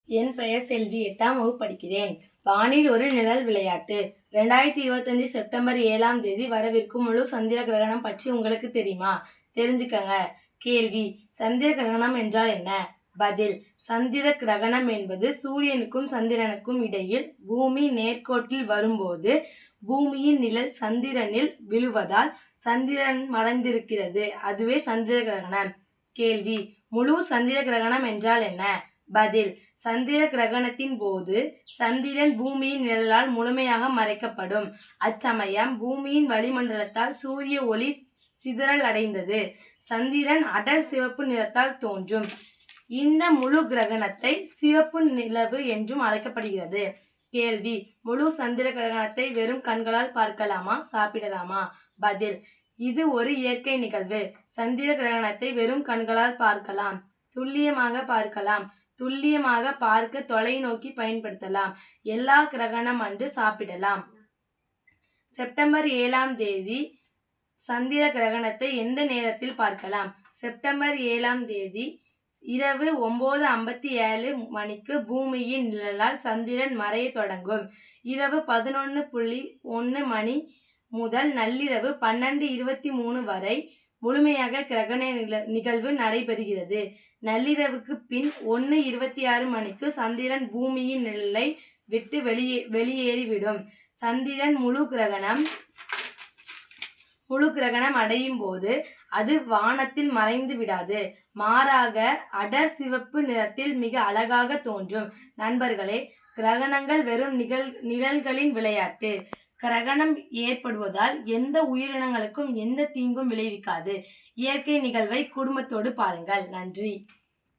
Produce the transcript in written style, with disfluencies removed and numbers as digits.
என் பெயர் செல்வி. 8ஆம் வகுப்பு படிக்கிறேன். வானில் ஒரு நிழல் விளையாட்டு. 2025 செப்டம்பர் 7ஆம் தேதி வரவிருக்கும் முழு சந்திர கிரகணம் பற்றி உங்களுக்கு தெரியுமா? தெரிஞ்சுக்கங்க. கேள்வி: சந்திர கிரகணம் என்றால் என்ன? பதில்: சந்திர கிரகணம் என்பது சூரியனுக்கும் சந்திரனுக்கும் இடையில் பூமி நேர்கோட்டில் வரும்போது பூமியின் நிழல் சந்திரனில் விழுவதால் சந்திரன் மறைந்திருக்கிறது. அதுவே சந்திர கிரகணம். கேள்வி: முழு சந்திர கிரகணம் என்றால் என்ன? பதில்: சந்திர கிரகணத்தின் போது சந்திரன் பூமியின் நிழலால் முழுமையாக மறைக்கப்படும். அச்சமயம் பூமியின் வளிமண்டலத்தால் சூரிய ஒளி சிதறல் அடைந்தது சந்திரன் அடர் சிவப்பு நிறத்தால் தோன்றும். இந்த முழு கிரகணத்தை சிவப்பு நிலவு என்றும் அழைக்கப்படுகிறது. கேள்வி: முழு சந்திர கிரகணத்தை வெறும் கண்களால் பார்க்கலாமா, சாப்பிடலாமா? பதில்: இது ஒரு இயற்கை நிகழ்வு. சந்திர கிரகணத்தை வெறும் கண்களால் பார்க்கலாம். துல்லியமாக பார்க்க தொலைநோக்கி பயன்படுத்தலாம். எல்லா கிரகணம் அன்று சாப்பிடலாம். செப்டம்பர் 7ஆம் தேதி சந்திர கிரகணத்தை எந்த நேரத்தில் பார்க்கலாம்? செப்டம்பர் 7ஆம் தேதி இரவு 9:57 மணிக்கு பூமியின் நிழலால் சந்திரன் மறைய தொடங்கும். இரவு 11:01 மணி முதல் நள்ளிரவு 12:23 வரை முழுமையாக கிரகண நிகழ்வு நடைபெறுகிறது. நள்ளிரவுக்கு பின் 1:26 மணிக்கு சந்திரன் பூமியின் நிழலை விட்டு வெளியேறிவிடும். சந்திரன் முழு கிரகணம் அடையும் போது அது வானத்தில் மறைந்து விடாது. மாறாக அடர் சிவப்பு நிறத்தில் மிக அழகாக தோன்றும். நண்பர்களே, கிரகணங்கள் வெறும் நிழல்களின் விளையாட்டு. கிரகணம் ஏற்படுவதால் எந்த உயிரினங்களுக்கும் எந்த தீங்கும் விளைவிக்காது. இயற்கை நிகழ்வை குடும்பத்தோடு பாருங்கள். நன்றி.